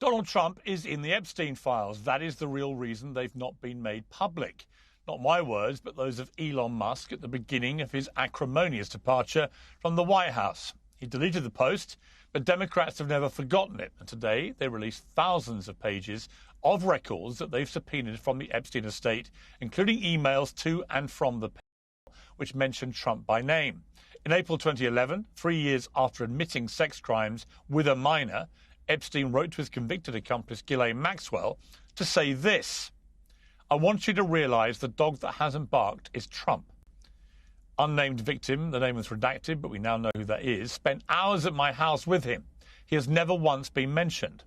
Donald Trump is in the Epstein files. That is the real reason they've not been made public. Not my words, but those of Elon Musk at the beginning of his acrimonious departure from the White House. He deleted the post, but Democrats have never forgotten it. And today they released thousands of pages of records that they've subpoenaed from the Epstein estate, including emails to and from the panel, which mentioned Trump by name. In April 2011, 3 years after admitting sex crimes with a minor, Epstein wrote to his convicted accomplice, Ghislaine Maxwell, to say this: "I want you to realise the dog that hasn't barked is Trump." Unnamed victim, the name was redacted, but we now know who that is, spent hours at my house with him. He has never once been mentioned.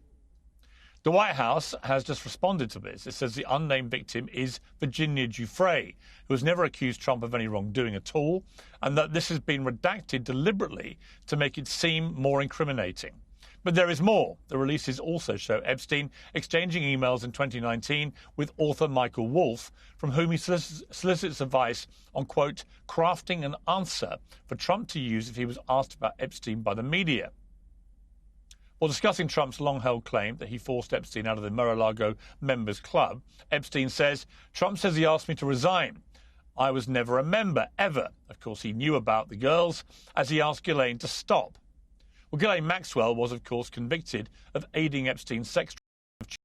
The White House has just responded to this. It says the unnamed victim is Virginia Giuffre, who has never accused Trump of any wrongdoing at all, and that this has been redacted deliberately to make it seem more incriminating. But there is more. The releases also show Epstein exchanging emails in 2019 with author Michael Wolff, from whom he solicits advice on, quote, crafting an answer for Trump to use if he was asked about Epstein by the media. While discussing Trump's long-held claim that he forced Epstein out of the Mar-a-Lago members club, Epstein says, "Trump says he asked me to resign. I was never a member, ever." Of course, he knew about the girls, as he asked Ghislaine to stop. Well, Ghislaine Maxwell was, of course, convicted of aiding Epstein's sex trafficking.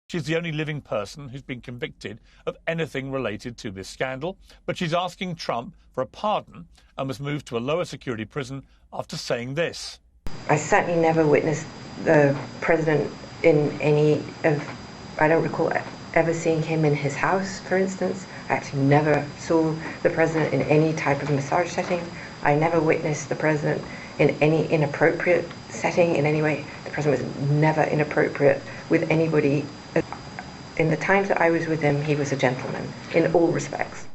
She's the only living person who's been convicted of anything related to this scandal, but she's asking Trump for a pardon and was moved to a lower security prison after saying this. I certainly never witnessed the president in any of, I don't recall ever seeing him in his house, for instance. I actually never saw the president in any type of massage setting. I never witnessed the president in any inappropriate setting in any way. The president was never inappropriate with anybody. In the times that I was with him, he was a gentleman in all respects.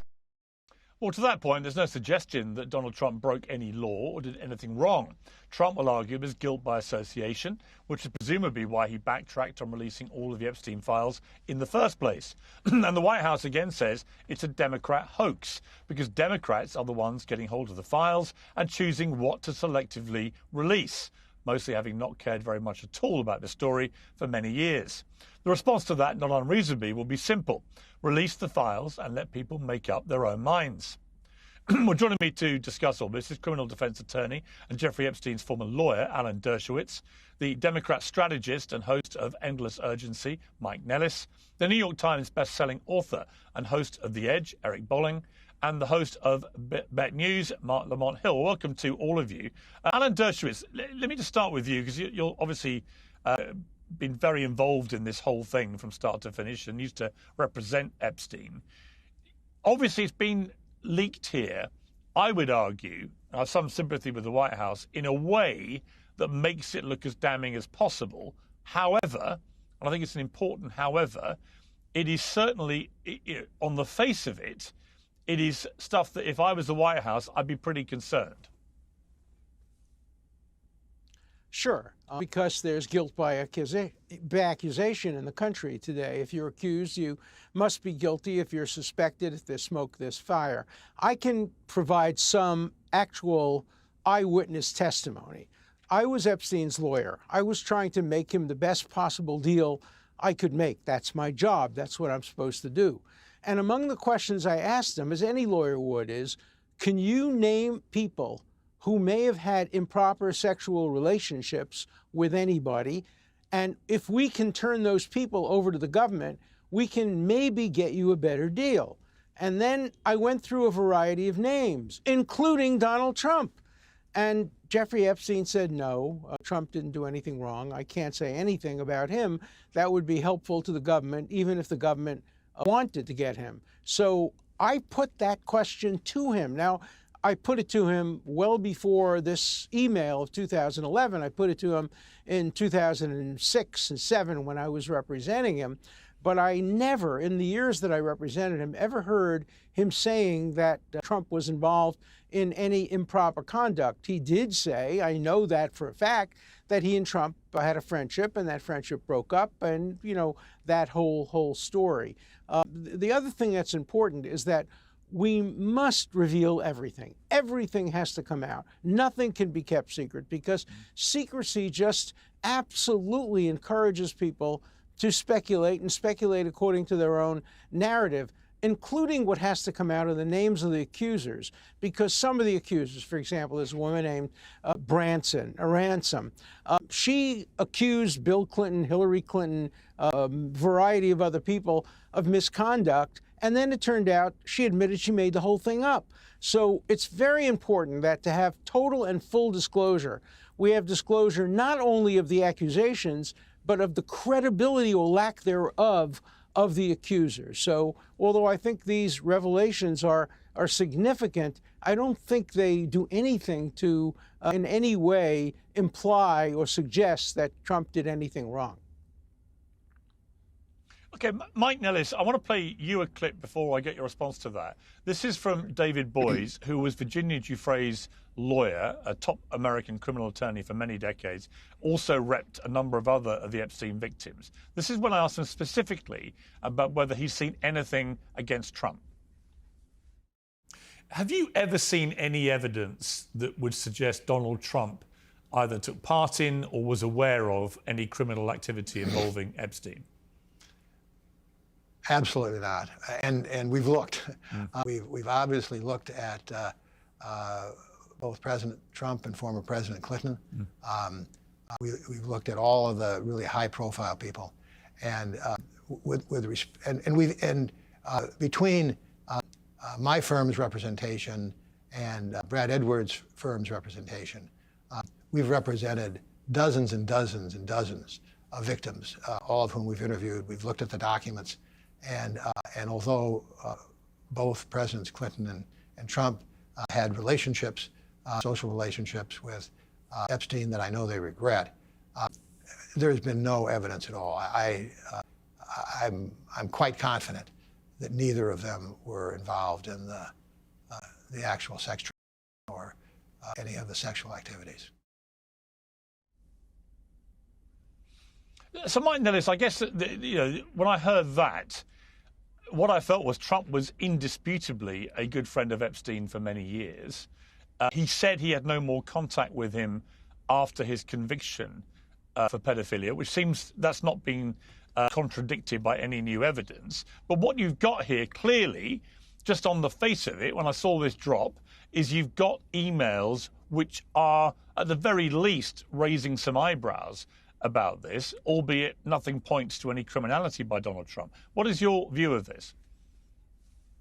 Well, to that point, there's no suggestion that Donald Trump broke any law or did anything wrong. Trump will argue it was guilt by association, which is presumably why he backtracked on releasing all of the Epstein files in the first place. And the White House again says it's a Democrat hoax, because Democrats are the ones getting hold of the files and choosing what to selectively release, mostly having not cared very much at all about the story for many years. The response to that, not unreasonably, will be simple: release the files and let people make up their own minds. Well, joining me to discuss all this is criminal defense attorney and Jeffrey Epstein's former lawyer, Alan Dershowitz, the Democrat strategist and host of Endless Urgency, Mike Nellis, the New York Times best-selling author and host of The Edge, Eric Bolling, and the host of Bet News, Marc Lamont Hill. Welcome to all of you. Alan Dershowitz, let me just start with you, because you're obviously been very involved in this whole thing from start to finish and used to represent Epstein. Obviously, it's been leaked here, I would argue, I have some sympathy with the White House, in a way that makes it look as damning as possible. However, and I think it's an important however, it is certainly, on the face of it, it is stuff that if I was the White House, I'd be pretty concerned. Sure, because there's guilt by accusation in the country today. If you're accused, you must be guilty. If you're suspected, if there's smoke, there's fire. I can provide some actual eyewitness testimony. I was Epstein's lawyer. I was trying to make him the best possible deal I could make. That's my job. That's what I'm supposed to do. And among the questions I asked him, as any lawyer would, is, can you name people who may have had improper sexual relationships with anybody? And if we can turn those people over to the government, we can maybe get you a better deal. And then I went through a variety of names, including Donald Trump. And Jeffrey Epstein said, no, Trump didn't do anything wrong. I can't say anything about him that would be helpful to the government, even if the government wanted to get him. So I put that question to him. Now, I put it to him well before this email of 2011. I put it to him in 2006 and 7 when I was representing him. But I never, in the years that I represented him, ever heard him saying that Trump was involved in any improper conduct. He did say, I know that for a fact, that he and Trump had a friendship, and that friendship broke up, and, you know, that whole story. The other thing that's important is that we must reveal everything. Everything has to come out. Nothing can be kept secret, because secrecy just absolutely encourages people to speculate and speculate according to their own narrative, including what has to come out of the names of the accusers, because some of the accusers, for example, there's a woman named Ransom. She accused Bill Clinton, Hillary Clinton, a variety of other people of misconduct, and then it turned out she admitted she made the whole thing up. So it's very important that to have total and full disclosure, we have disclosure not only of the accusations, but of the credibility or lack thereof of the accusers. So although I think these revelations are significant, I don't think they do anything to in any way imply or suggest that Trump did anything wrong. Okay, Mike Nellis, I want to play you a clip before I get your response to that. This is from David Boies, who was Virginia Giuffre's lawyer, a top American criminal attorney for many decades, also repped a number of other of the Epstein victims. This is when I asked him specifically about whether he's seen anything against Trump. Have you ever seen any evidence that would suggest Donald Trump either took part in or was aware of any criminal activity involving Epstein? Absolutely not. And we've looked. We've obviously looked at both President Trump and former President Clinton. We've looked at all of the really high-profile people, and between my firm's representation and Brad Edwards' firm's representation, we've represented dozens and dozens and dozens of victims, all of whom we've interviewed. We've looked at the documents. And although both Presidents Clinton and Trump had relationships, social relationships with Epstein that I know they regret, there's been no evidence at all. I'm quite confident that neither of them were involved in the actual sex trafficking or any of the sexual activities. So, Mike Nellis, I guess when I heard that, what I felt was Trump was indisputably a good friend of Epstein for many years. He said he had no more contact with him after his conviction for pedophilia, which seems that's not been contradicted by any new evidence. But what you've got here, clearly, just on the face of it, when I saw this drop, is you've got emails which are, at the very least, raising some eyebrows about this, albeit nothing points to any criminality by Donald Trump. What is your view of this?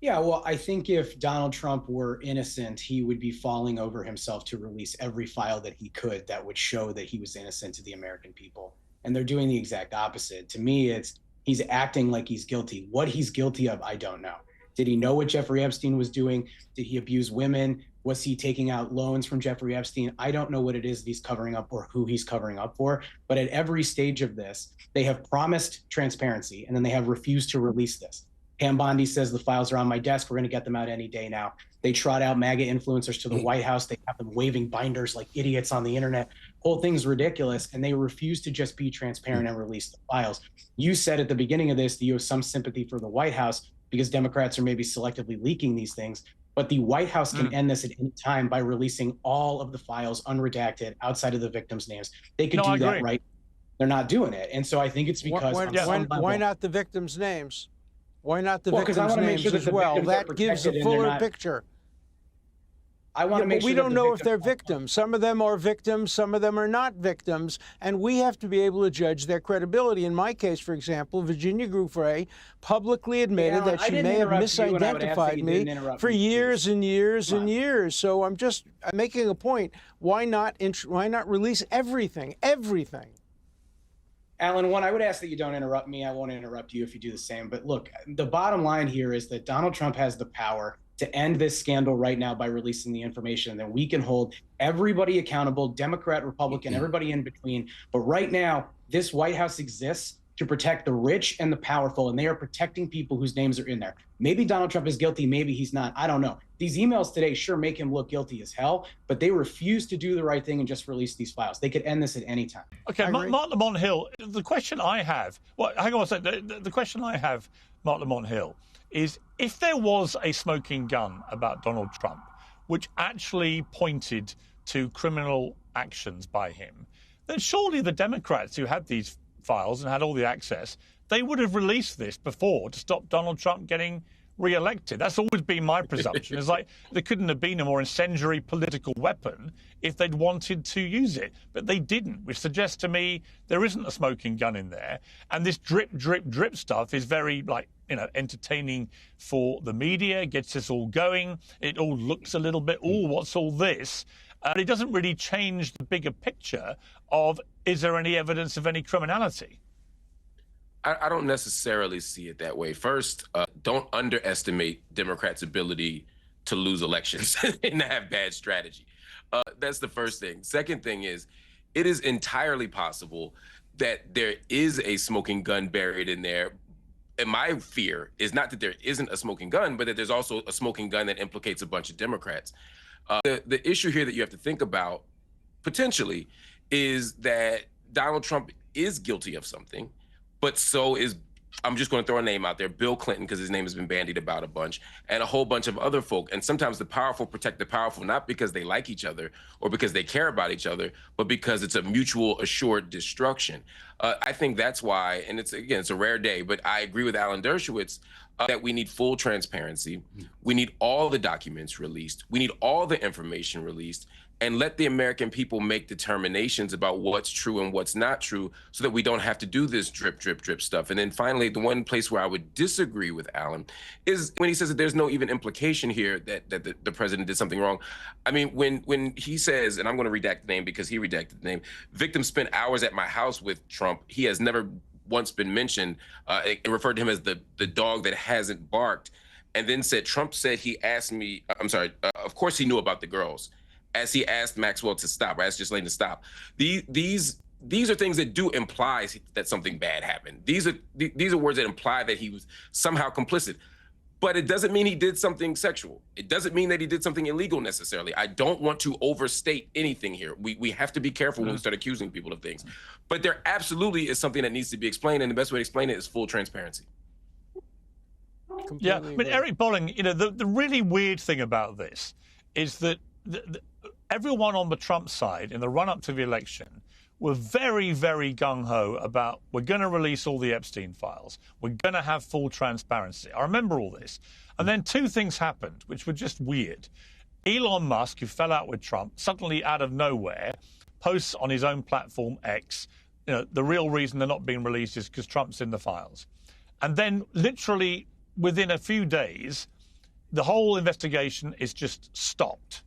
Yeah, well, I think if Donald Trump were innocent, he would be falling over himself to release every file that he could that would show that he was innocent to the American people. And they're doing the exact opposite. To me, he's acting like he's guilty. What he's guilty of, I don't know. Did he know what Jeffrey Epstein was doing? Did he abuse women? Was he taking out loans from Jeffrey Epstein? I don't know what it is that he's covering up or who he's covering up for. But at every stage of this, they have promised transparency, and then they have refused to release this. Pam Bondi says the files are on my desk. We're going to get them out any day now. They trot out MAGA influencers to the White House. They have them waving binders like idiots on the internet. Whole thing's ridiculous, and they refuse to just be transparent and release the files. You said at the beginning of this that you have some sympathy for the White House because Democrats are maybe selectively leaking these things. But the White House can end this at any time by releasing all of the files unredacted outside of the victims' names. They could do that, right? They're not doing it. And so I think it's because why not the victims' names? Why not the victims' names as well? That gives a fuller picture. I want to make sure we don't know if they're victims. Some of them are victims, some of them are not victims, and we have to be able to judge their credibility. In my case, for example, Virginia Giuffre publicly admitted that she may have misidentified me for years and years and years. So I'm just making a point. Why not release everything? Everything. Alan, one, I would ask that you don't interrupt me. I won't interrupt you if you do the same. But look, the bottom line here is that Donald Trump has the power to end this scandal right now by releasing the information, and then we can hold everybody accountable, Democrat, Republican, everybody in between. But right now, this White House exists to protect the rich and the powerful, and they are protecting people whose names are in there. Maybe Donald Trump is guilty, maybe he's not. I don't know. These emails today sure make him look guilty as hell, but they refuse to do the right thing and just release these files. They could end this at any time. Okay, Marc Lamont Hill, the question I have, hang on a second. The question I have, Marc Lamont Hill, is if there was a smoking gun about Donald Trump, which actually pointed to criminal actions by him, then surely the Democrats who had these files and had all the access, they would have released this before to stop Donald Trump getting re-elected. That's always been my presumption. It's like there couldn't have been a more incendiary political weapon if they'd wanted to use it, but they didn't, which suggests to me there isn't a smoking gun in there. And this drip, drip, drip stuff is very, entertaining for the media, gets us all going. It all looks a little bit, what's all this? It doesn't really change the bigger picture of, is there any evidence of any criminality? I don't necessarily see it that way. First, don't underestimate Democrats' ability to lose elections and to have bad strategy. That's the first thing. Second thing is, it is entirely possible that there is a smoking gun buried in there. And my fear is not that there isn't a smoking gun, but that there's also a smoking gun that implicates a bunch of Democrats. The issue here that you have to think about, potentially, is that Donald Trump is guilty of something. But so is, I'm just going to throw a name out there, Bill Clinton, because his name has been bandied about a bunch, and a whole bunch of other folk. And sometimes the powerful protect the powerful, not because they like each other or because they care about each other, but because it's a mutual assured destruction. I think that's why, and it's a rare day, but I agree with Alan Dershowitz that we need full transparency. We need all the documents released. We need all the information released, and let the American people make determinations about what's true and what's not true so that we don't have to do this drip, drip, drip stuff. And then finally, the one place where I would disagree with Alan is when he says that there's no even implication here that the president did something wrong. I mean, when he says, and I'm going to redact the name because he redacted the name, victim spent hours at my house with Trump, he has never once been mentioned, and referred to him as the dog that hasn't barked, and then said, Trump said he asked me, of course he knew about the girls, as he asked Maxwell to stop, or asked Ghislaine to stop. These are things that do imply that something bad happened. These are words that imply that he was somehow complicit. But it doesn't mean he did something sexual. It doesn't mean that he did something illegal necessarily. I don't want to overstate anything here. We have to be careful when we start accusing people of things. But there absolutely is something that needs to be explained, and the best way to explain it is full transparency. Yeah, but Eric Bolling, the really weird thing about this is that everyone on the Trump side in the run-up to the election were very, very gung-ho about, we're going to release all the Epstein files. We're going to have full transparency. I remember all this. And then two things happened, which were just weird. Elon Musk, who fell out with Trump, suddenly out of nowhere, posts on his own platform, X, the real reason they're not being released is because Trump's in the files. And then literally within a few days, the whole investigation is just stopped.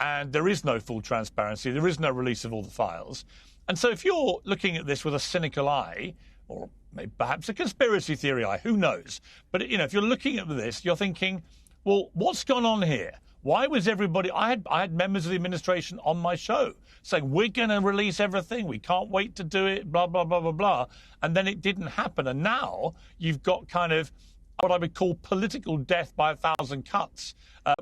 And there is no full transparency. There is no release of all the files. And so if you're looking at this with a cynical eye, or maybe perhaps a conspiracy theory eye, who knows? But, if you're looking at this, you're thinking, well, what's gone on here? Why was everybody... I had members of the administration on my show saying, we're going to release everything. We can't wait to do it, blah, blah, blah, blah, blah. And then it didn't happen. And now you've got kind of what I would call political death by 1,000 cuts.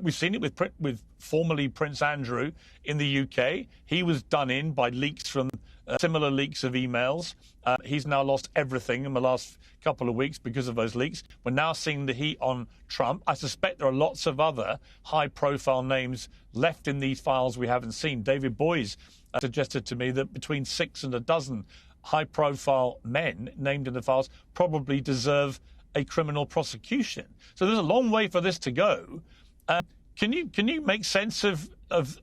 We've seen it with formerly Prince Andrew in the UK. He was done in by leaks from similar leaks of emails. He's now lost everything in the last couple of weeks because of those leaks. We're now seeing the heat on Trump. I suspect there are lots of other high-profile names left in these files we haven't seen. David Boies suggested to me that between 6 and a dozen high-profile men named in the files probably deserve a criminal prosecution. So there's a long way for this to go. Can you make sense of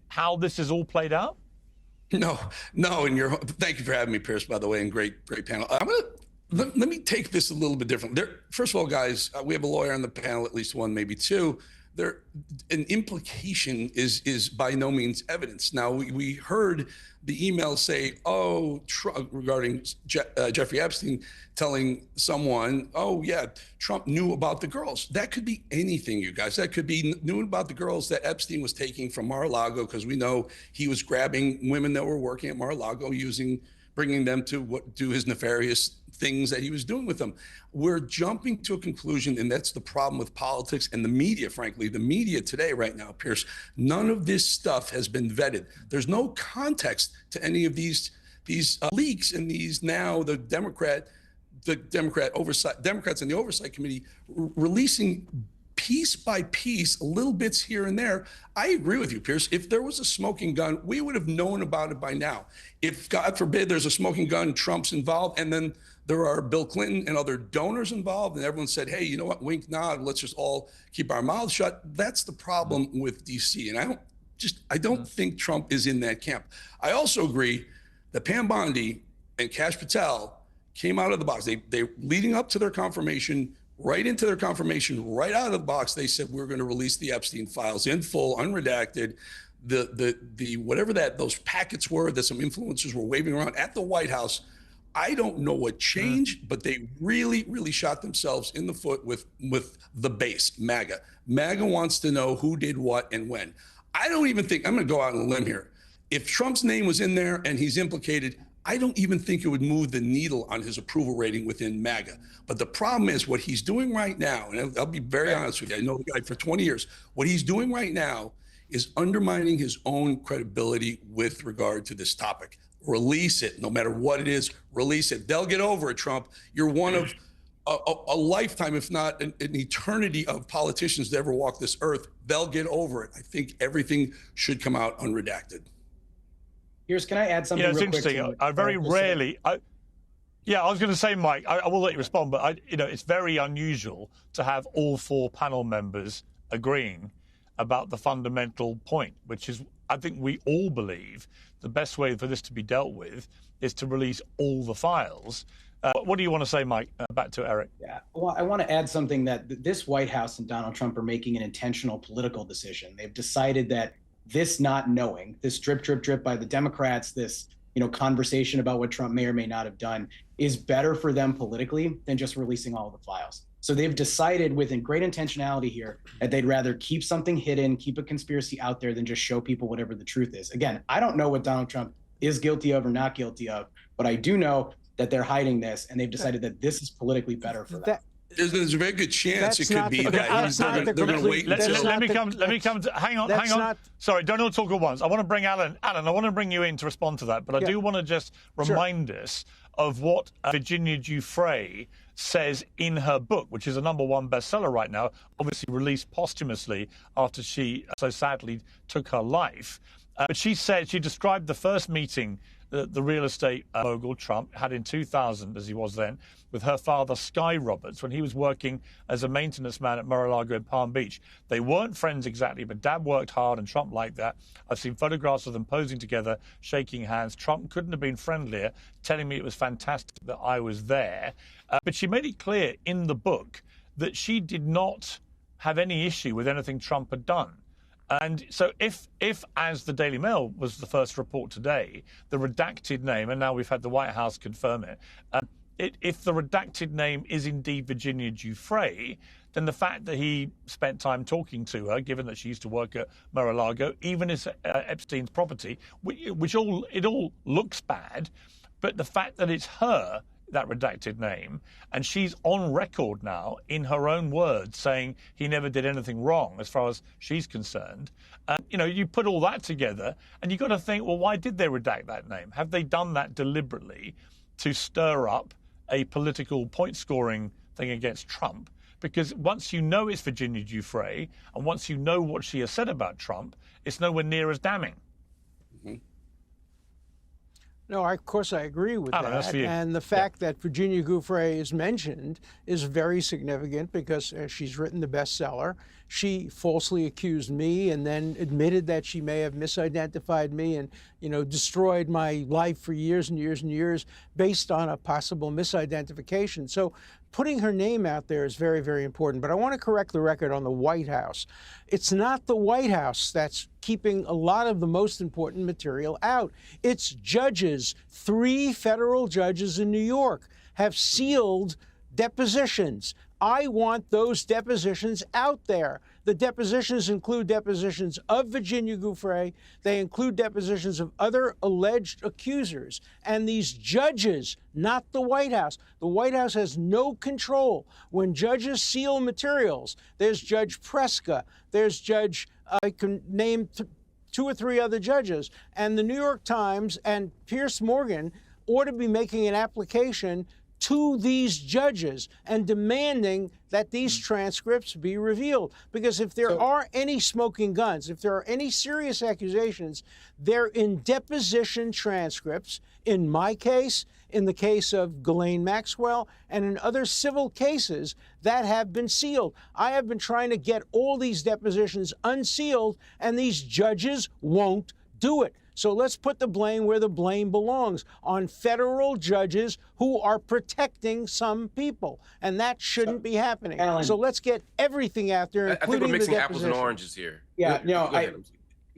how this is all played out? No, and thank you for having me, Piers, by the way, and great panel. Let me take this a little bit different. First of all, guys, we have a lawyer on the panel, at least one, maybe two. An implication is by no means evidence. Now, we heard the email say, regarding Jeffrey Epstein telling someone, Trump knew about the girls. That could be anything, you guys. That could be knew about the girls that Epstein was taking from Mar-a-Lago, because we know he was grabbing women that were working at Mar-a-Lago, bringing them to do his nefarious things that he was doing with them. We're jumping to a conclusion, and that's the problem with politics and the media, frankly. The media today, right now, Piers, none of this stuff has been vetted. There's no context to any of these leaks, and these now the Democrats in the Oversight Committee releasing piece by piece, little bits here and there. I agree with you, Piers. If there was a smoking gun, we would have known about it by now. If, God forbid, there's a smoking gun, Trump's involved, and then there are Bill Clinton and other donors involved, and everyone said, hey, you know what, wink, nod, let's just all keep our mouths shut. That's the problem with D.C. And I don't think Trump is in that camp. I also agree that Pam Bondi and Kash Patel came out of the box. They leading up to their confirmation, right into their confirmation, right out of the box, they said, we're going to release the Epstein files in full, unredacted. The whatever those packets were that some influencers were waving around at the White House. I don't know what changed, but they really, really shot themselves in the foot with the base, MAGA. MAGA wants to know who did what and when. I don't even think, I'm going to go out on a limb here. If Trump's name was in there and he's implicated, I don't even think it would move the needle on his approval rating within MAGA. But the problem is what he's doing right now, and I'll be very honest with you, I know the guy for 20 years, what he's doing right now is undermining his own credibility with regard to this topic. Release it, no matter what it is, release it. They'll get over it, Trump. You're one of a lifetime, if not an eternity of politicians that ever walk this earth. They'll get over it. I think everything should come out unredacted. Here's, can I add something it's real quick? interesting. I very rarely, I was going to say, Mike, I will let you respond, but it's very unusual to have all four panel members agreeing about the fundamental point, which is, I think we all believe the best way for this to be dealt with is to release all the files. What do you want to say, Mike? Back to Eric. Yeah, well, I want to add something that this White House and Donald Trump are making an intentional political decision. They've decided that this not knowing, this drip, drip, drip by the Democrats, this conversation about what Trump may or may not have done is better for them politically than just releasing all the files. So they've decided with great intentionality here that they'd rather keep something hidden, keep a conspiracy out there than just show people whatever the truth is. Again, I don't know what Donald Trump is guilty of or not guilty of, but I do know that they're hiding this, and they've decided that this is politically better for them. There's a very good chance it could be that they're going to wait. Let me come to, hang on. Sorry, don't all talk at once. I want to bring Alan, I want to bring you in to respond to that, but I do want to just remind us of what Virginia Giuffre says in her book, which is a #1 bestseller right now, obviously released posthumously after she so sadly took her life. But she described the first meeting that the real estate mogul Trump had in 2000, as he was then, with her father, Sky Roberts, when he was working as a maintenance man at Mar-a-Lago in Palm Beach. They weren't friends exactly, but Dad worked hard and Trump liked that. I've seen photographs of them posing together, shaking hands. Trump couldn't have been friendlier, telling me it was fantastic that I was there. But she made it clear in the book that she did not have any issue with anything Trump had done. And so if, as the Daily Mail was the first report today, the redacted name, and now we've had the White House confirm it, if the redacted name is indeed Virginia Giuffre, then the fact that he spent time talking to her, given that she used to work at Mar-a-Lago, even as Epstein's property, which all looks bad, but the fact that it's her, that redacted name, and she's on record now in her own words saying he never did anything wrong as far as she's concerned. You put all that together and you've got to think, well, why did they redact that name? Have they done that deliberately to stir up a political point-scoring thing against Trump? Because once you know it's Virginia Giuffre and once you know what she has said about Trump, it's nowhere near as damning. Mm-hmm. No, of course I agree with that. And the fact that Virginia Giuffre is mentioned is very significant because she's written the bestseller. She falsely accused me and then admitted that she may have misidentified me and, destroyed my life for years and years and years based on a possible misidentification. So putting her name out there is very, very important. But I want to correct the record on the White House. It's not the White House that's keeping a lot of the most important material out. It's judges. 3 federal judges in New York have sealed depositions. I want those depositions out there. The depositions include depositions of Virginia Giuffre. They include depositions of other alleged accusers. And these judges, not the White House. The White House has no control. When judges seal materials, there's Judge Preska, there's Judge, I can name 2 or 3 other judges. And the New York Times and Piers Morgan ought to be making an application to these judges and demanding that these transcripts be revealed. Because if there are any smoking guns, if there are any serious accusations, they're in deposition transcripts, in my case, in the case of Ghislaine Maxwell, and in other civil cases that have been sealed. I have been trying to get all these depositions unsealed, and these judges won't do it. So let's put the blame where the blame belongs, on federal judges who are protecting some people. And that shouldn't be happening. Alan, so let's get everything out there, including I think we're mixing the apples and oranges here. Yeah, no, Go ahead.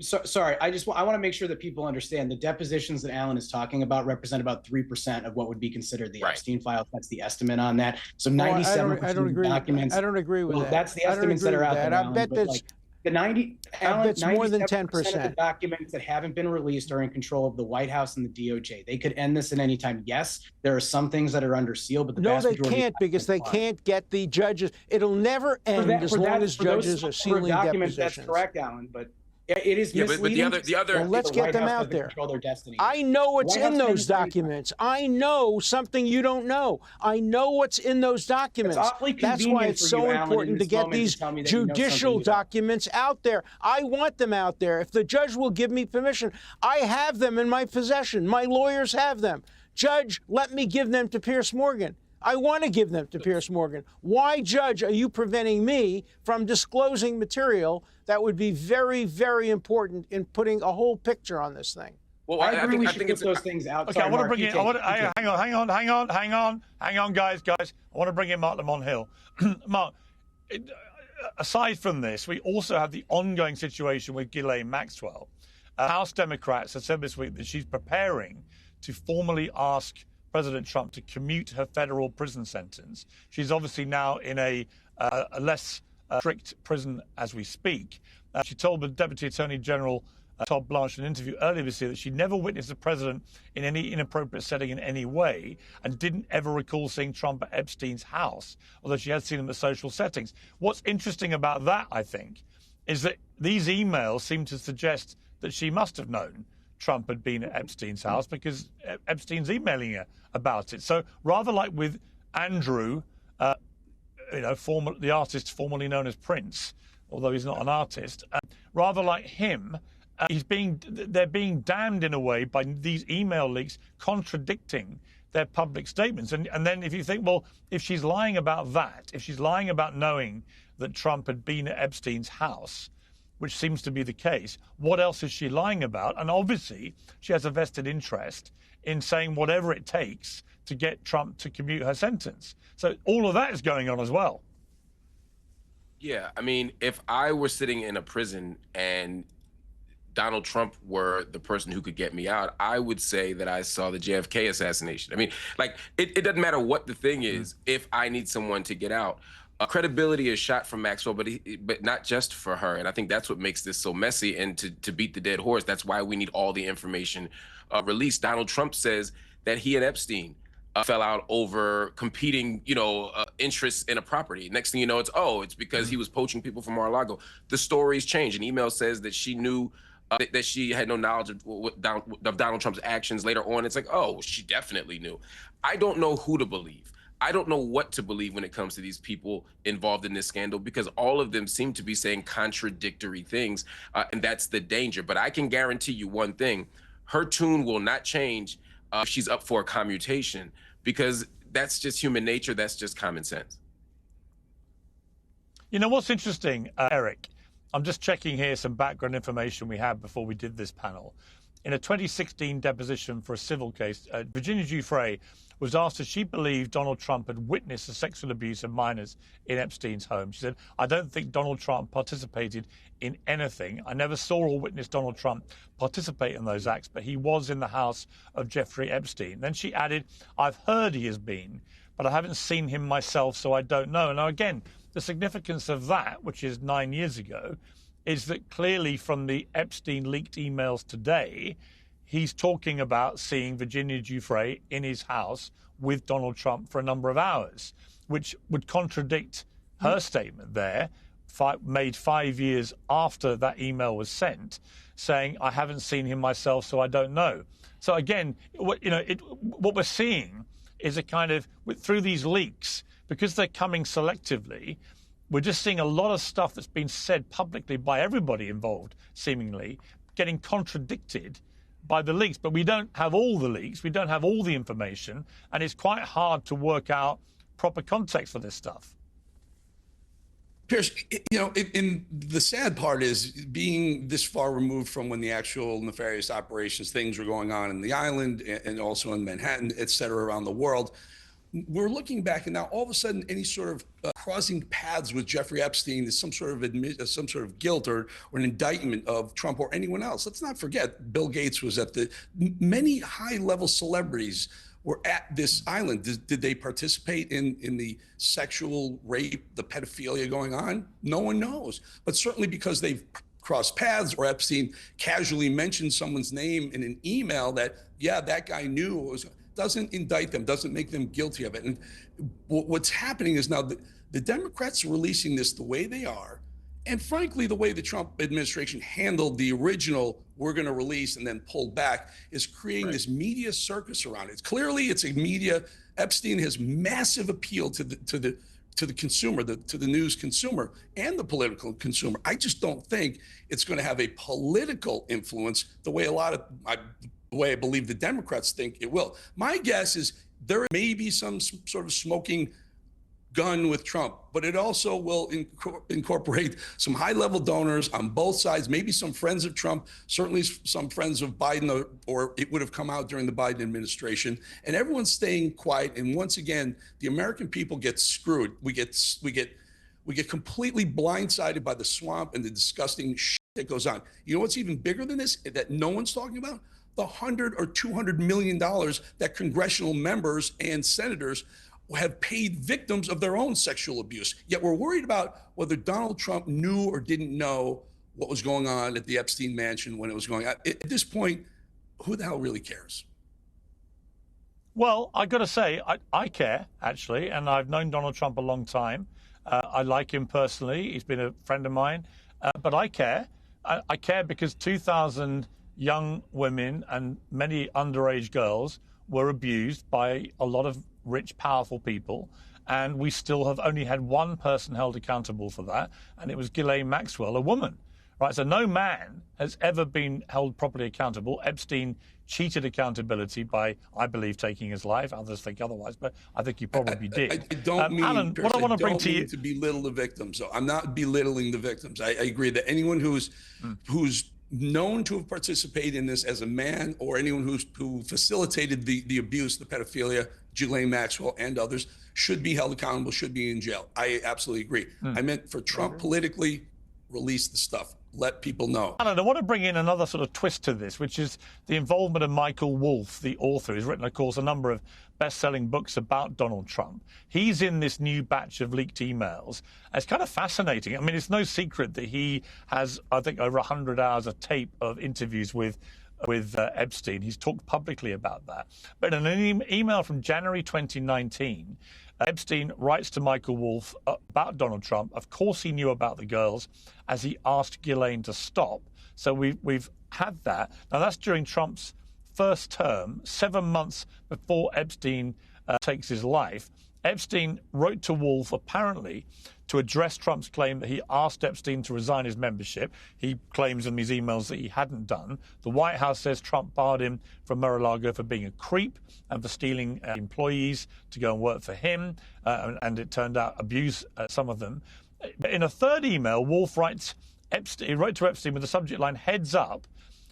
sorry. I want to make sure that people understand the depositions that Alan is talking about represent about 3% of what would be considered the Epstein files. That's the estimate on that. So 97% of the documents. I don't agree with that. That's the estimates that are out there. I bet that's. The 90, Alan, it's more than 10%. of the documents that haven't been released are in control of the White House and the DOJ. They could end this at any time. Yes, there are some things that are under seal, but the no, vast they majority can't, because they can't get the judges. It'll never end as long as judges are sealing depositions. That's correct, Alan, but it is misleading. But the other. Well, let's get them out there. Control their destiny. I know what's in those documents. I know something you don't know. I know what's in those documents. That's why it's so important to get these judicial documents out there. I want them out there. If the judge will give me permission, I have them in my possession. My lawyers have them. Judge, let me give them to Piers Morgan. I want to give them to Piers Morgan. Why, Judge, are you preventing me from disclosing material that would be very, very important in putting a whole picture on this thing? Well, I agree we should put those things out. Okay, I want to bring in. Hang on, guys. I want to bring in Marc Lamont Hill. Marc, aside from this, we also have the ongoing situation with Ghislaine Maxwell. House Democrats have said this week that she's preparing to formally ask President Trump to commute her federal prison sentence. She's obviously now in a less strict prison as we speak. She told the Deputy Attorney General Todd Blanche in an interview earlier this year that she never witnessed the president in any inappropriate setting in any way and didn't ever recall seeing Trump at Epstein's house, although she had seen him at social settings. What's interesting about that, I think, is that these emails seem to suggest that she must have known Trump had been at Epstein's house because Epstein's emailing her about it. So rather like with Andrew, the artist formerly known as Prince, although he's not an artist, rather like him, they're being damned in a way by these email leaks contradicting their public statements. And then if you think, well, if she's lying about that, if she's lying about knowing that Trump had been at Epstein's house, which seems to be the case, what else is she lying about? And obviously, she has a vested interest in saying whatever it takes to get Trump to commute her sentence. So all of that is going on as well. Yeah, I mean, if I were sitting in a prison and Donald Trump were the person who could get me out, I would say that I saw the JFK assassination. I mean, like, it doesn't matter what the thing is if I need someone to get out. Credibility is shot from Maxwell, but not just for her. And I think that's what makes this so messy. And to beat the dead horse, that's why we need all the information released. Donald Trump says that he and Epstein fell out over competing, interests in a property. Next thing you know, it's because he was poaching people from Mar-a-Lago. The stories change. An email says that she knew that she had no knowledge of Donald Trump's actions. Later on, it's like, oh, she definitely knew. I don't know who to believe. I don't know what to believe when it comes to these people involved in this scandal, because all of them seem to be saying contradictory things, and that's the danger. But I can guarantee you one thing: her tune will not change if she's up for a commutation, because that's just human nature. That's just common sense. You know what's interesting, Eric? I'm just checking here some background information we had before we did this panel. In a 2016 deposition for a civil case, Virginia Giuffre was asked if she believed Donald Trump had witnessed the sexual abuse of minors in Epstein's home. She said, "I don't think Donald Trump participated in anything. I never saw or witnessed Donald Trump participate in those acts, but he was in the house of Jeffrey Epstein." Then she added, "I've heard he has been, but I haven't seen him myself, so I don't know." Now, again, the significance of that, which is 9 years ago, is that clearly from the Epstein leaked emails today, he's talking about seeing Virginia Giuffre in his house with Donald Trump for a number of hours, which would contradict her statement there, made 5 years after that email was sent, saying, "I haven't seen him myself, so I don't know." So again, what we're seeing is a kind of, through these leaks, because they're coming selectively, we're just seeing a lot of stuff that's been said publicly by everybody involved, seemingly, getting contradicted by the leaks. But we don't have all the leaks, we don't have all the information, and it's quite hard to work out proper context for this stuff. Piers, in the sad part is being this far removed from when the actual nefarious operations, things were going on in the island and also in Manhattan, et cetera, around the world. We're looking back, and now all of a sudden, any sort of crossing paths with Jeffrey Epstein is some sort of guilt or an indictment of Trump or anyone else. Let's not forget, Bill Gates was at many high-level celebrities were at this island. Did they participate in the sexual rape, the pedophilia going on? No one knows. But certainly because they've crossed paths or Epstein casually mentioned someone's name in an email that, yeah, that guy knew what was, doesn't indict them, doesn't make them guilty of it. And what's happening is now the Democrats are releasing this the way they are. And frankly, the way the Trump administration handled the original, we're going to release and then pulled back, is creating this media circus around it. Clearly, it's a media. Epstein has massive appeal to the consumer, to the news consumer and the political consumer. I just don't think it's going to have a political influence the way the way I believe the Democrats think it will. My guess is there may be some sort of smoking gun with Trump, but it also will incorporate some high-level donors on both sides, maybe some friends of Trump, certainly some friends of Biden, or it would have come out during the Biden administration, and everyone's staying quiet. And once again, the American people get screwed. We get completely blindsided by the swamp and the disgusting shit that goes on. You know what's even bigger than this that no one's talking about? The $100 or $200 million that congressional members and senators have paid victims of their own sexual abuse. Yet we're worried about whether Donald Trump knew or didn't know what was going on at the Epstein mansion when it was going on. At this point, who the hell really cares? Well, I got to say, I care, actually, and I've known Donald Trump a long time. I like him personally. He's been a friend of mine, but I care. I care because 2,000 young women and many underage girls were abused by a lot of rich, powerful people, and we still have only had one person held accountable for that, and it was Ghislaine Maxwell, a woman. Right, so no man has ever been held properly accountable. Epstein cheated accountability by, I believe, taking his life. Others think otherwise, but I think he probably did. I don't mean, Alan, what I want to bring to you to belittle the victims. So I'm not belittling the victims. I agree that anyone who's known to have participated in this as a man, or anyone who facilitated the abuse, the pedophilia, Ghislaine Maxwell and others, should be held accountable, should be in jail. I absolutely agree. I meant for Trump politically, release the stuff. Let people know. Alan, I want to bring in another sort of twist to this, which is the involvement of Michael Wolff, the author, who's written, of course, a number of best-selling books about Donald Trump. He's in this new batch of leaked emails. It's kind of fascinating. I mean, it's no secret that he has, I think, over 100 hours of tape of interviews with Epstein. He's talked publicly about that. But in an email from January 2019, Epstein writes to Michael Wolff about Donald Trump. Of course, he knew about the girls, as he asked Ghislaine to stop. So we've had that. Now, that's during Trump's first term, 7 months before Epstein takes his life. Epstein wrote to Wolff, apparently, to address Trump's claim that he asked Epstein to resign his membership. He claims in these emails that he hadn't done. The White House says Trump barred him from Mar-a-Lago for being a creep and for stealing employees to go and work for him, and it turned out abuse some of them. In a third email, Wolff wrote to Epstein with the subject line, "Heads up."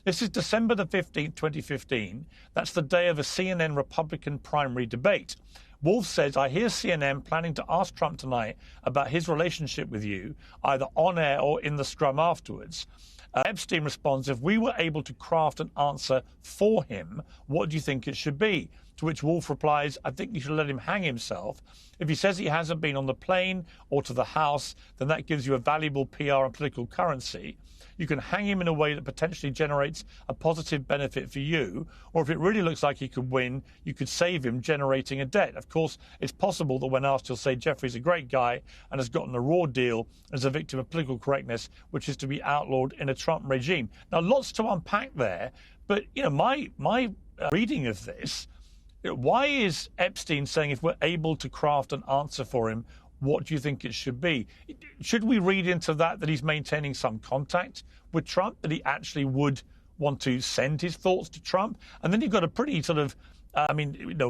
This is December the 15th, 2015. That's the day of a CNN Republican primary debate. Wolff says, "I hear CNN planning to ask Trump tonight about his relationship with you, either on air or in the scrum afterwards." Epstein responds, "If we were able to craft an answer for him, what do you think it should be?" To which Wolff replies, "I think you should let him hang himself. If he says he hasn't been on the plane or to the house, then that gives you a valuable PR and political currency. You can hang him in a way that potentially generates a positive benefit for you, or if it really looks like he could win, you could save him generating a debt. Of course, it's possible that when asked, he'll say Jeffrey's a great guy and has gotten a raw deal as a victim of political correctness, which is to be outlawed in a Trump regime." Now, lots to unpack there, but my reading of this Why is Epstein saying if we're able to craft an answer for him, what do you think it should be? Should we read into that he's maintaining some contact with Trump, that he actually would want to send his thoughts to Trump? And then you've got a pretty sort of,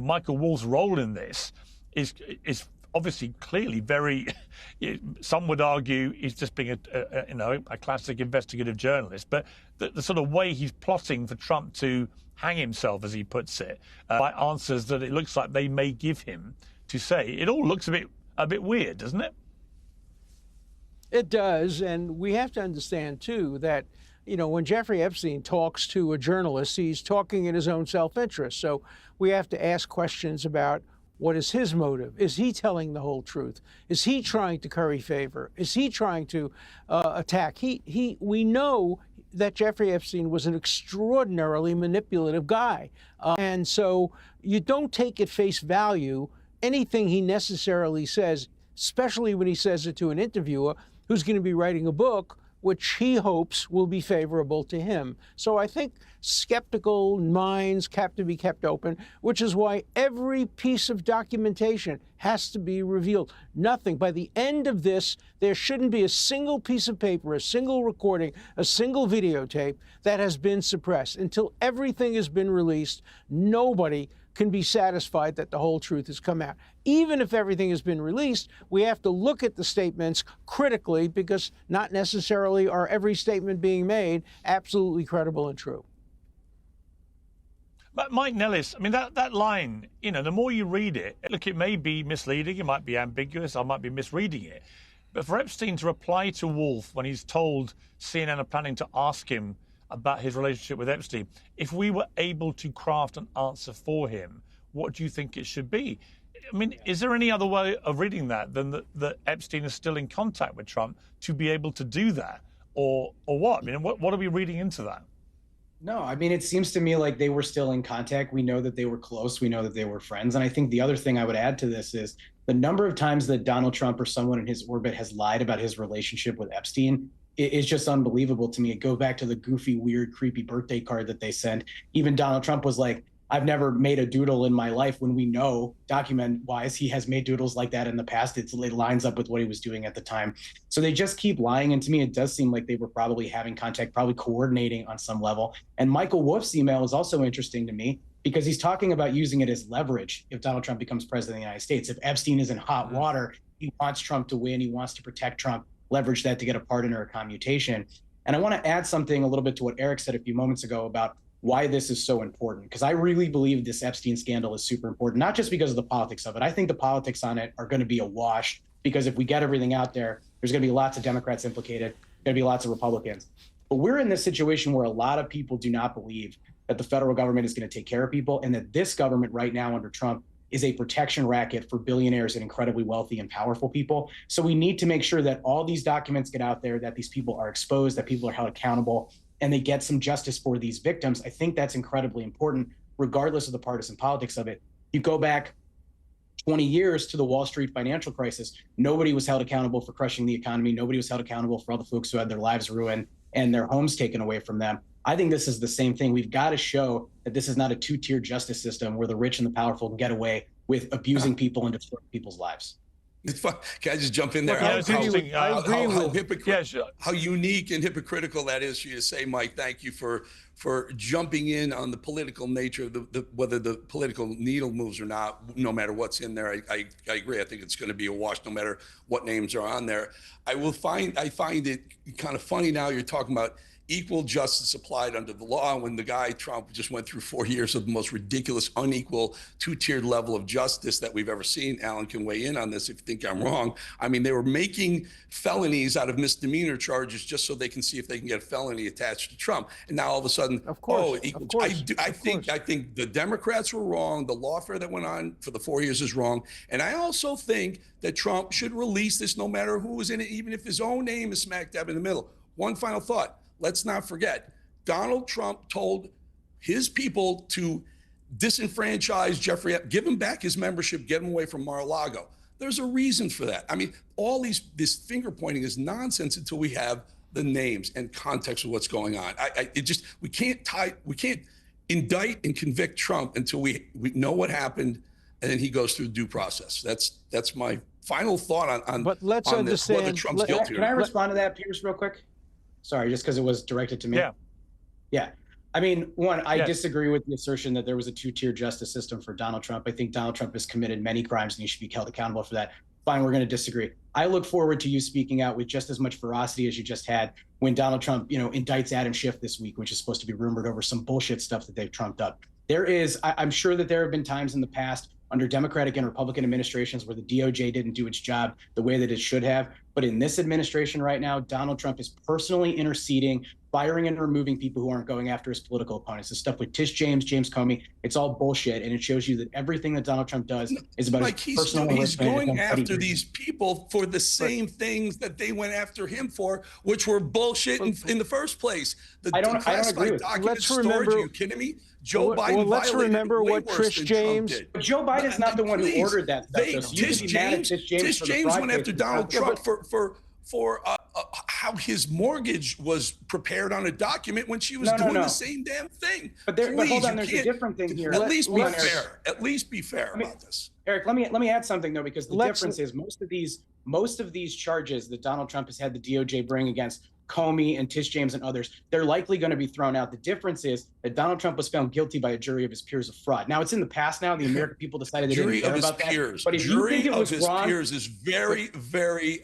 Michael Wolff's role in this is obviously clearly very, some would argue he's just being a classic investigative journalist, but the sort of way he's plotting for Trump to hang himself, as he puts it, by answers that it looks like they may give him to say, it all looks a bit weird, doesn't it? It does, and we have to understand, too, that, when Jeffrey Epstein talks to a journalist, he's talking in his own self-interest. So we have to ask questions about what is his motive? Is he telling the whole truth? Is he trying to curry favor? Is he trying to attack? We know that Jeffrey Epstein was an extraordinarily manipulative guy. And so you don't take at face value anything he necessarily says, especially when he says it to an interviewer who's going to be writing a book, which he hopes will be favorable to him. So I think skeptical minds have to be kept open, which is why every piece of documentation has to be revealed. Nothing. By the end of this, there shouldn't be a single piece of paper, a single recording, a single videotape that has been suppressed. Until everything has been released, nobody can be satisfied that the whole truth has come out. Even if everything has been released, we have to look at the statements critically, because not necessarily are every statement being made absolutely credible and true. But Mike Nellis, I mean, that line, the more you read it, look, it may be misleading, it might be ambiguous, I might be misreading it. But for Epstein to reply to Wolff when he's told CNN are planning to ask him about his relationship with Epstein, if we were able to craft an answer for him, what do you think it should be? I mean, is there any other way of reading that than that Epstein is still in contact with Trump to be able to do that? Or what? I mean, what are we reading into that? No, I mean, it seems to me like they were still in contact. We know that they were close. We know that they were friends. And I think the other thing I would add to this is the number of times that Donald Trump or someone in his orbit has lied about his relationship with Epstein is just unbelievable to me. It goes back to the goofy, weird, creepy birthday card that they sent. Even Donald Trump was like, I've never made a doodle in my life, when we know, document-wise, he has made doodles like that in the past. It lines up with what he was doing at the time. So they just keep lying. And to me, it does seem like they were probably having contact, probably coordinating on some level. And Michael Wolff's email is also interesting to me, because he's talking about using it as leverage if Donald Trump becomes president of the United States. If Epstein is in hot water, he wants Trump to win. He wants to protect Trump, leverage that to get a pardon or a commutation. And I want to add something a little bit to what Eric said a few moments ago about why this is so important, because I really believe this Epstein scandal is super important, not just because of the politics of it. I think the politics on it are going to be a wash, because if we get everything out there, there's going to be lots of Democrats implicated, going to be lots of Republicans. But we're in this situation where a lot of people do not believe that the federal government is going to take care of people, and that this government right now under Trump is a protection racket for billionaires and incredibly wealthy and powerful people. So we need to make sure that all these documents get out there, that these people are exposed, that people are held accountable, and they get some justice for these victims. I think that's incredibly important, regardless of the partisan politics of it. You go back 20 years to the Wall Street financial crisis, nobody was held accountable for crushing the economy. Nobody was held accountable for all the folks who had their lives ruined and their homes taken away from them. I think this is the same thing. We've got to show that this is not a two-tier justice system where the rich and the powerful can get away with abusing people and destroying people's lives. Can I just jump in there? How unique and hypocritical that is for you to say, Mike. Thank you for jumping in on the political nature of whether the political needle moves or not, no matter what's in there. I agree. I think it's going to be a wash no matter what names are on there. I find it kind of funny now you're talking about equal justice applied under the law, when the guy Trump just went through 4 years of the most ridiculous, unequal, two-tiered level of justice that we've ever seen. Alan can weigh in on this if you think I'm wrong. I mean, they were making felonies out of misdemeanor charges just so they can see if they can get a felony attached to Trump. And now all of a sudden, I think the Democrats were wrong. The lawfare that went on for the 4 years is wrong. And I also think that Trump should release this no matter who was in it, even if his own name is smack dab in the middle. One final thought. Let's not forget, Donald Trump told his people to disenfranchise Jeffrey, give him back his membership, get him away from Mar-a-Lago. There's a reason for that. I mean, this finger pointing is nonsense until we have the names and context of what's going on. We can't indict and convict Trump until we know what happened, and then he goes through due process. That's my final thought on but let's on understand, whether Trump's guilty. Can I respond to that, Piers, real quick? Sorry, just because it was directed to me. Yeah. I mean, one, I disagree with the assertion that there was a two-tier justice system for Donald Trump. I think Donald Trump has committed many crimes and he should be held accountable for that. Fine, we're going to disagree. I look forward to you speaking out with just as much veracity as you just had when Donald Trump, indicts Adam Schiff this week, which is supposed to be rumored over some bullshit stuff that they've trumped up. I'm sure that there have been times in the past under Democratic and Republican administrations where the DOJ didn't do its job the way that it should have. But in this administration right now, Donald Trump is personally interceding, firing and removing people who aren't going after his political opponents. The stuff with Tish James, James Comey, it's all bullshit. And it shows you that everything that Donald Trump does is about his personal he's going after these people for the same things that they went after him for, which were bullshit in the first place. I don't agree with that. Let's remember, are you kidding me? Joe Biden. Well, let's remember what Tish James. But Joe Biden's not the one who ordered that stuff. Tish James went after Donald Trump for how his mortgage was prepared on a document when she was doing the same damn thing. But hold on, there's a different thing here. At least be fair. At least be fair about this. Eric, let me add something though, because the difference is most of these charges that Donald Trump has had the DOJ bring against Comey and Tish James and others, they're likely going to be thrown out. The difference is that Donald Trump was found guilty by a jury of his peers of fraud. Now, it's in the past now. The American people decided they didn't care about that. But if you think it was wrong, peers is very, very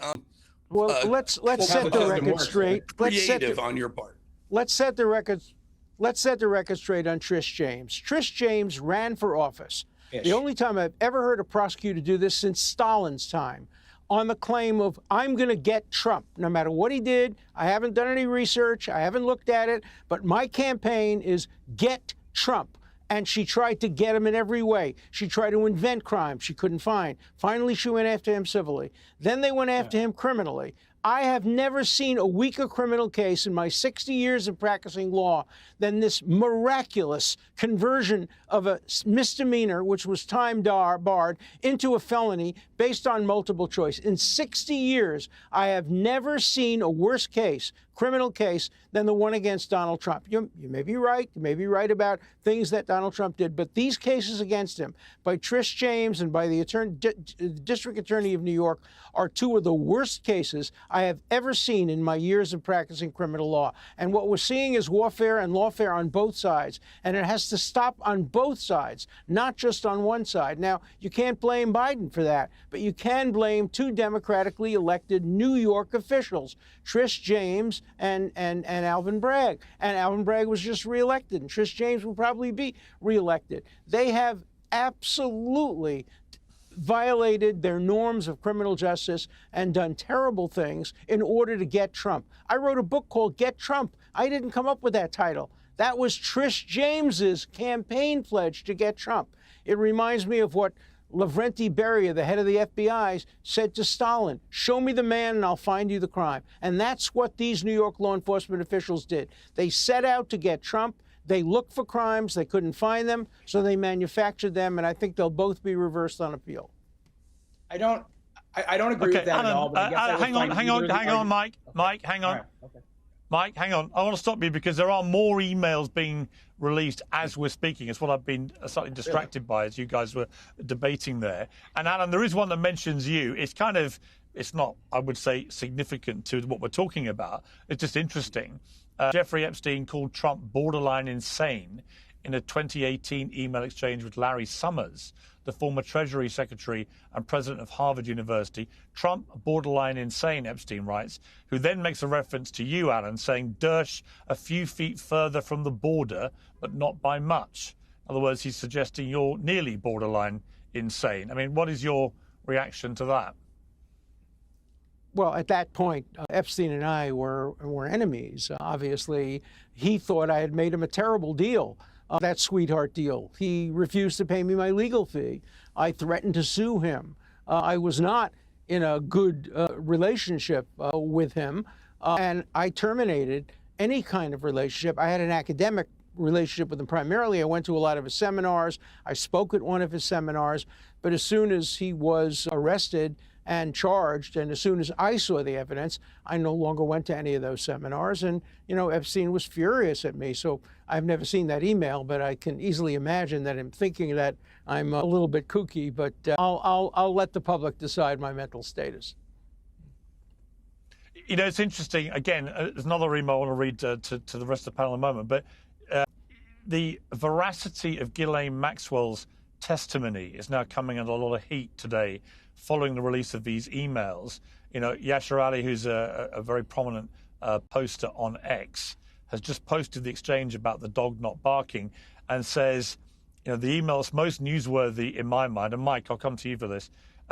well, let's set the record straight. Creative on your part. Let's set the record straight on Tish James. Tish James ran for office. The only time I've ever heard a prosecutor do this since Stalin's time, on the claim of, I'm going to get Trump, no matter what he did. I haven't done any research. I haven't looked at it. But my campaign is get Trump. And she tried to get him in every way. She tried to invent crimes she couldn't find. Finally, she went after him civilly. Then they went after him criminally. I have never seen a weaker criminal case in my 60 years of practicing law than this miraculous conversion of a misdemeanor, which was time barred, into a felony based on multiple choice. In 60 years, I have never seen a worse case, criminal case, than the one against Donald Trump. You may be right. You may be right about things that Donald Trump did, but these cases against him by Tish James and by the District Attorney of New York are two of the worst cases I have ever seen in my years of practicing criminal law. And what we're seeing is warfare and lawfare on both sides. And it has to stop on both sides, not just on one side. Now, you can't blame Biden for that, but you can blame two democratically elected New York officials, Tish James and Alvin Bragg. And Alvin Bragg was just reelected, and Tish James will probably be reelected. They have absolutely violated their norms of criminal justice and done terrible things in order to get Trump. I wrote a book called Get Trump. I didn't come up with that title. That was Tish James's campaign pledge to get Trump. It reminds me of what Lavrenti Beria, the head of the FBI, said to Stalin, show me the man and I'll find you the crime. And that's what these New York law enforcement officials did. They set out to get Trump. They looked for crimes. They couldn't find them, so they manufactured them, and I think they'll both be reversed on appeal. I don't agree with that at all. But hang on, Mike. Mike, hang on. Mike, hang on. I want to stop you because there are more emails being released as we're speaking. It's what I've been slightly distracted by as you guys were debating there. And Alan, there is one that mentions you. It's not, I would say, significant to what we're talking about. It's just interesting. Jeffrey Epstein called Trump borderline insane in a 2018 email exchange with Larry Summers, the former Treasury Secretary and president of Harvard University. Trump, borderline insane, Epstein writes, who then makes a reference to you, Alan, saying Dersh a few feet further from the border, but not by much. In other words, he's suggesting you're nearly borderline insane. I mean, what is your reaction to that? Well, at that point, Epstein and I were enemies. Obviously, he thought I had made him a terrible deal, that sweetheart deal. He refused to pay me my legal fee. I threatened to sue him. I was not in a good relationship with him, and I terminated any kind of relationship. I had an academic relationship with him primarily. I went to a lot of his seminars. I spoke at one of his seminars. But as soon as he was arrested and charged. And as soon as I saw the evidence, I no longer went to any of those seminars. And, Epstein was furious at me. So I've never seen that email, but I can easily imagine that him thinking that I'm a little bit kooky, but I'll let the public decide my mental status. It's interesting. Again, there's another email I want to read to the rest of the panel in a moment, but the veracity of Ghislaine Maxwell's testimony is now coming under a lot of heat today following the release of these emails. Yashar Ali, who's a very prominent poster on X, has just posted the exchange about the dog not barking and says, the email that's most newsworthy in my mind, and Mike, I'll come to you for this,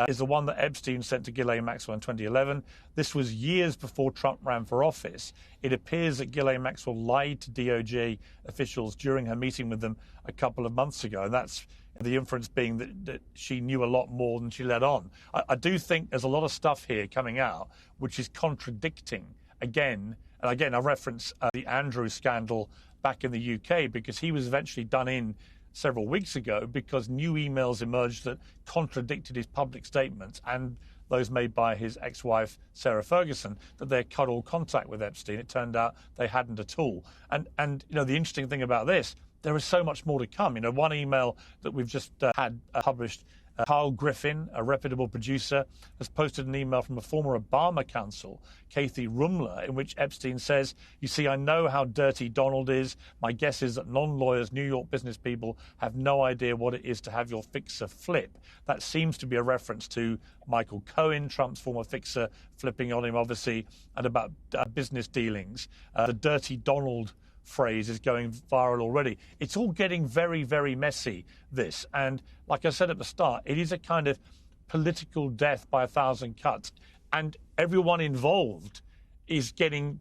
is the one that Epstein sent to Ghislaine Maxwell in 2011. This was years before Trump ran for office. It appears that Ghislaine Maxwell lied to DOJ officials during her meeting with them a couple of months ago. And that's the inference being that she knew a lot more than she let on. I do think there's a lot of stuff here coming out which is contradicting, again, and again, I reference the Andrew scandal back in the UK, because he was eventually done in several weeks ago because new emails emerged that contradicted his public statements and those made by his ex-wife, Sarah Ferguson, that they had cut all contact with Epstein. It turned out they hadn't at all. And the interesting thing about this, there is so much more to come. One email that we've just had published, Carl Griffin, a reputable producer, has posted an email from a former Obama counsel, Kathy Rumler, in which Epstein says, "You see, I know how dirty Donald is. My guess is that non-lawyers, New York business people, have no idea what it is to have your fixer flip." That seems to be a reference to Michael Cohen, Trump's former fixer, flipping on him, obviously, and about business dealings. The dirty Donald phrase is going viral already. It's all getting very, very messy, this. And like I said at the start, it is a kind of political death by a thousand cuts. And everyone involved is getting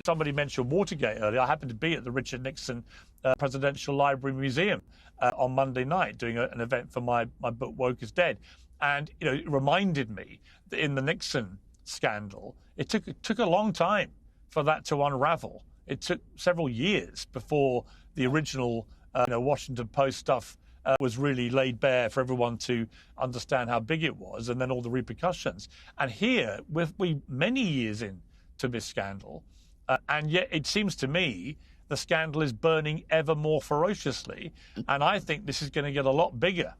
somebody mentioned Watergate earlier. I happened to be at the Richard Nixon Presidential Library Museum on Monday night doing an event for my book, Woke is Dead. And, it reminded me that in the Nixon scandal, it took a long time for that to unravel. It took several years before the original Washington Post stuff was really laid bare for everyone to understand how big it was, and then all the repercussions. And here, we many years into this scandal, and yet it seems to me the scandal is burning ever more ferociously, and I think this is going to get a lot bigger.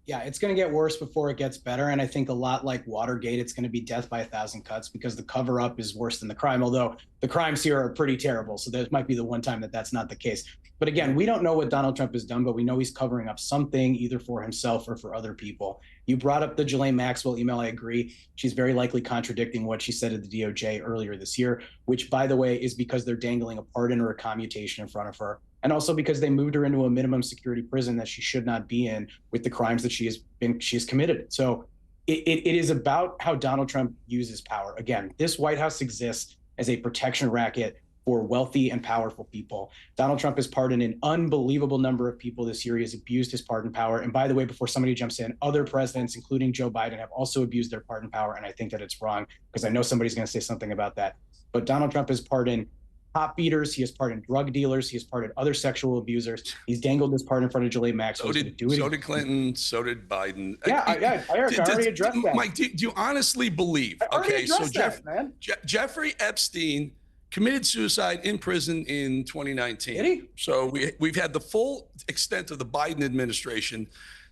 Yeah, it's going to get worse before it gets better. And I think a lot like Watergate, it's going to be death by a thousand cuts because the cover up is worse than the crime, although the crimes here are pretty terrible. So this might be the one time that that's not the case. But again, we don't know what Donald Trump has done, but we know he's covering up something either for himself or for other people. You brought up the Ghislaine Maxwell email. I agree. She's very likely contradicting what she said at the DOJ earlier this year, which, by the way, is because they're dangling a pardon or a commutation in front of her. And also because they moved her into a minimum security prison that she should not be in with the crimes that she has committed. So it is about how Donald Trump uses power. Again, this White House exists as a protection racket for wealthy and powerful people. Donald Trump has pardoned an unbelievable number of people this year. He has abused his pardon power. And by the way, before somebody jumps in, other presidents, including Joe Biden, have also abused their pardon power. And I think that it's wrong because I know somebody's going to say something about that. But Donald Trump has pardoned cop beaters, he has pardoned drug dealers, he has pardoned other sexual abusers. He's dangled this pardon in front of Ghislaine Maxwell. So did Clinton, so did Biden. I already addressed that. Mike, do you honestly believe? Jeffrey Epstein committed suicide in prison in 2019. Did he? So we've had the full extent of the Biden administration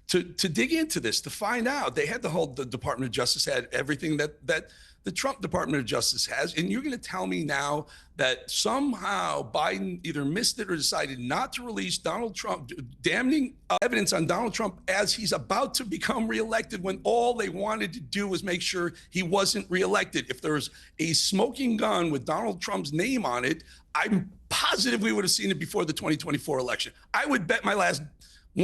to dig into this, to find out. They had the Department of Justice had everything that the Trump Department of Justice has. And you're going to tell me now that somehow Biden either missed it or decided not to release Donald Trump, damning evidence on Donald Trump as he's about to become reelected, when all they wanted to do was make sure he wasn't reelected. If there was a smoking gun with Donald Trump's name on it, I'm positive we would have seen it before the 2024 election. I would bet one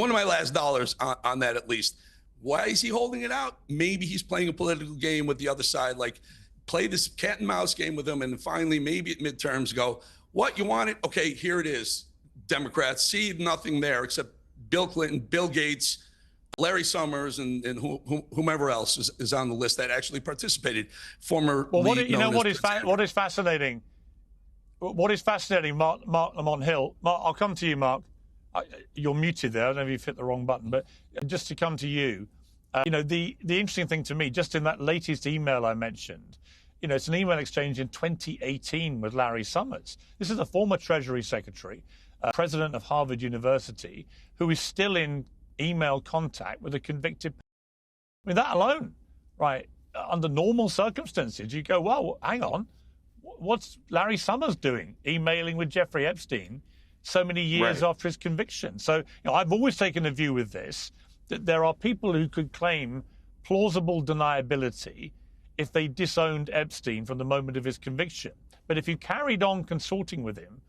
of my last dollars on that at least. Why is he holding it out? Maybe he's playing a political game with the other side, like play this cat and mouse game with them, and finally maybe at midterms go, what, you want it? Okay, here it is. Democrats see nothing there except Bill Clinton, Bill Gates, Larry Summers, and whomever else is on the list that actually participated. What is fascinating? What is fascinating, Marc Lamont Hill? Marc, I'll come to you, Marc. You're muted there. I don't know if you've hit the wrong button, but just to come to you, The interesting thing to me, just in that latest email I mentioned, it's an email exchange in 2018 with Larry Summers. This is a former Treasury Secretary, president of Harvard University, who is still in email contact with a convicted. I mean, that alone, right? Under normal circumstances, you go, well, hang on, what's Larry Summers doing, emailing with Jeffrey Epstein so many years after his conviction? So, I've always taken a view with this, that there are people who could claim plausible deniability if they disowned Epstein from the moment of his conviction. But if you carried on consorting with him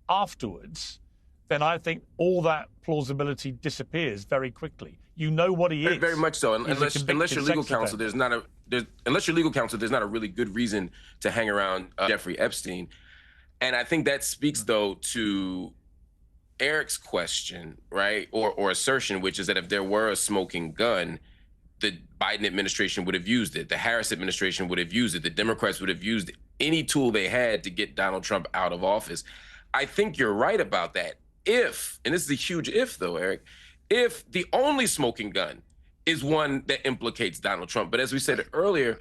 afterwards, then I think all that plausibility disappears very quickly. You know what he is. Very much so. Unless your legal counsel, there's not a really good reason to hang around Jeffrey Epstein. And I think that speaks, though, to Eric's question, right, or assertion, which is that if there were a smoking gun, the Biden administration would have used it. The Harris administration would have used it. The Democrats would have used any tool they had to get Donald Trump out of office. I think you're right about that. If, and this is a huge if, though, Eric, if the only smoking gun is one that implicates Donald Trump. But as we said earlier,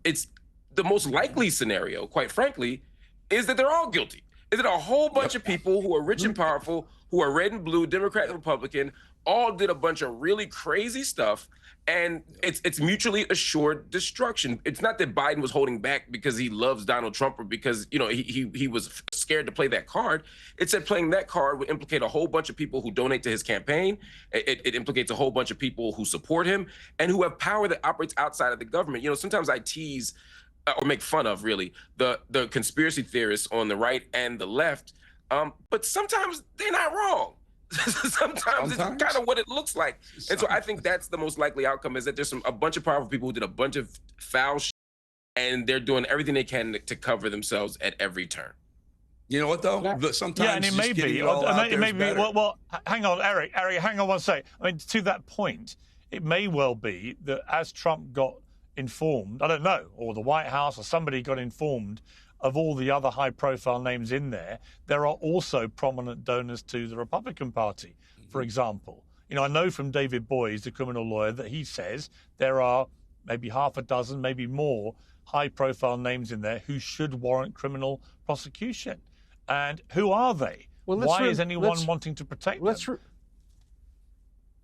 it's the most likely scenario, quite frankly, is that they're all guilty. Is that a whole bunch of people who are rich and powerful, who are red and blue, Democrat and Republican, all did a bunch of really crazy stuff, and it's mutually assured destruction. It's not that Biden was holding back because he loves Donald Trump or because he was scared to play that card. It's that playing that card would implicate a whole bunch of people who donate to his campaign. It implicates a whole bunch of people who support him and who have power that operates outside of the government. Sometimes I tease or make fun of, really, the conspiracy theorists on the right and the left, but sometimes they're not wrong. Sometimes it's kind of what it looks like. And so I think that's the most likely outcome, is that there's a bunch of powerful people who did a bunch of foul shit, and they're doing everything they can to cover themselves at every turn. You know what, though? Sometimes and it may be. Well, hang on, Eric, hang on one second. I mean, to that point, it may well be that as Trump got informed, I don't know, or the White House or somebody got informed of all the other high-profile names in there, there are also prominent donors to the Republican Party, for example. I know from David Boies, the criminal lawyer, that he says there are maybe half a dozen, maybe more, high-profile names in there who should warrant criminal prosecution. And who are they? Why is anyone wanting to protect them?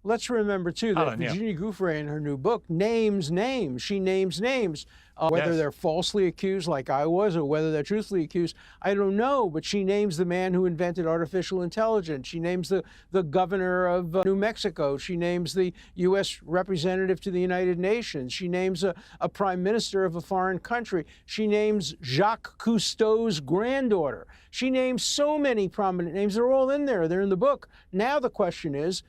Let's remember, too, that Virginia Giuffre, in her new book, names names. She names names. Whether they're falsely accused, like I was, or whether they're truthfully accused, I don't know. But she names the man who invented artificial intelligence. She names the governor of New Mexico. She names the U.S. representative to the United Nations. She names a prime minister of a foreign country. She names Jacques Cousteau's granddaughter. She names so many prominent names. They're all in there. They're in the book. Now the question is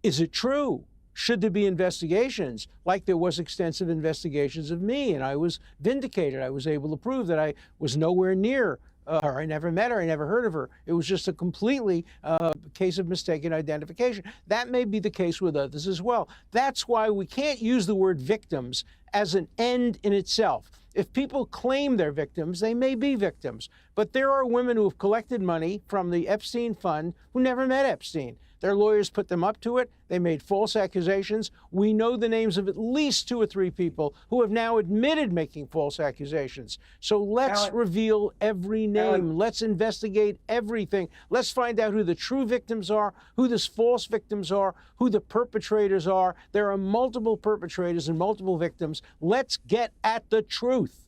it true? Should there be investigations, like there was extensive investigations of me, and I was vindicated? I was able to prove that I was nowhere near her. I never met her. I never heard of her. It was just a completely case of mistaken identification. That may be the case with others as well. That's why we can't use the word victims as an end in itself. If people claim they're victims, they may be victims. But there are women who have collected money from the Epstein fund who never met Epstein. Their lawyers put them up to it. They made false accusations. We know the names of at least 2 or 3 people who have now admitted making false accusations. So let's reveal every name. Let's investigate everything. Let's find out who the true victims are, who the false victims are, who the perpetrators are. There are multiple perpetrators and multiple victims. Let's get at the truth.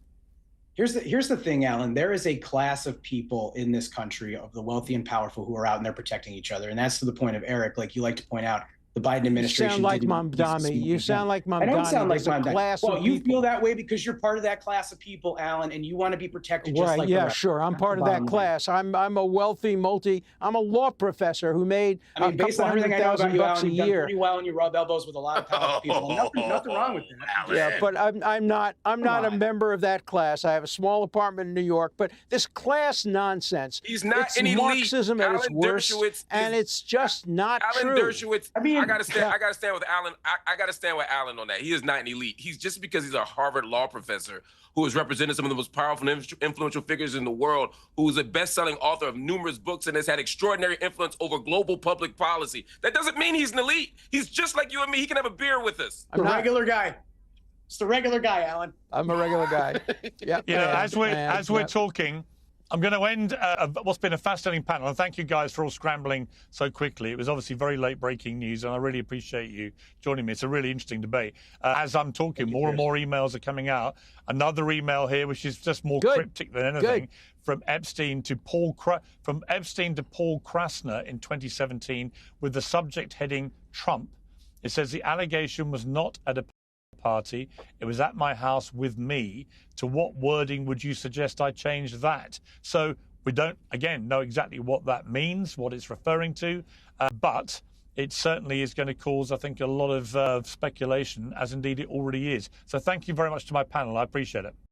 Here's the thing, Alan. There is a class of people in this country, of the wealthy and powerful, who are out and they're protecting each other. And that's to the point of, Eric, like you like to point out, the Biden administration. You sound like Mamdani. You sound like Mamdani. I don't sound like Mamdani. Well, you people. feel that way because you're part of that class of people, Alan, and you want to be protected just like yeah, sure. I'm part of that class. I'm a wealthy I'm a law professor who made based on everything I know about you, Alan, a you've done year. pretty well, and you rub elbows with a lot of powerful people. Nothing wrong with that. Yeah, but I'm not a member of that class. I have a small apartment in New York. But this class nonsense. He's not it's an elite. Marxism at its worst, and it's just not true. Dershowitz. I mean, I gotta stand with Alan. I gotta stand with Alan on that. He is not an elite. He's just because he's a Harvard law professor who has represented some of the most powerful and influential figures in the world, who is a best-selling author of numerous books and has had extraordinary influence over global public policy. That doesn't mean he's an elite. He's just like you and me. He can have a beer with us. I'm a regular guy. Just a regular guy, Alan. I'm a regular guy. Yeah. You know, as we're talking, I'm going to end what's been a fascinating panel, and thank you guys for all scrambling so quickly. It was obviously very late breaking news, and I really appreciate you joining me. It's a really interesting debate. As I'm talking, more and more emails are coming out. Another email here, which is just more cryptic than anything, from Epstein to Paul Krasner in 2017, with the subject heading Trump. It says the allegation was not at a party, it was at my house with me. To what wording would you suggest I change that? So we don't, again, know exactly what that means, what it's referring to, but it certainly is going to cause, I think, a lot of speculation, as indeed it already is. So thank you very much to my panel. I appreciate it.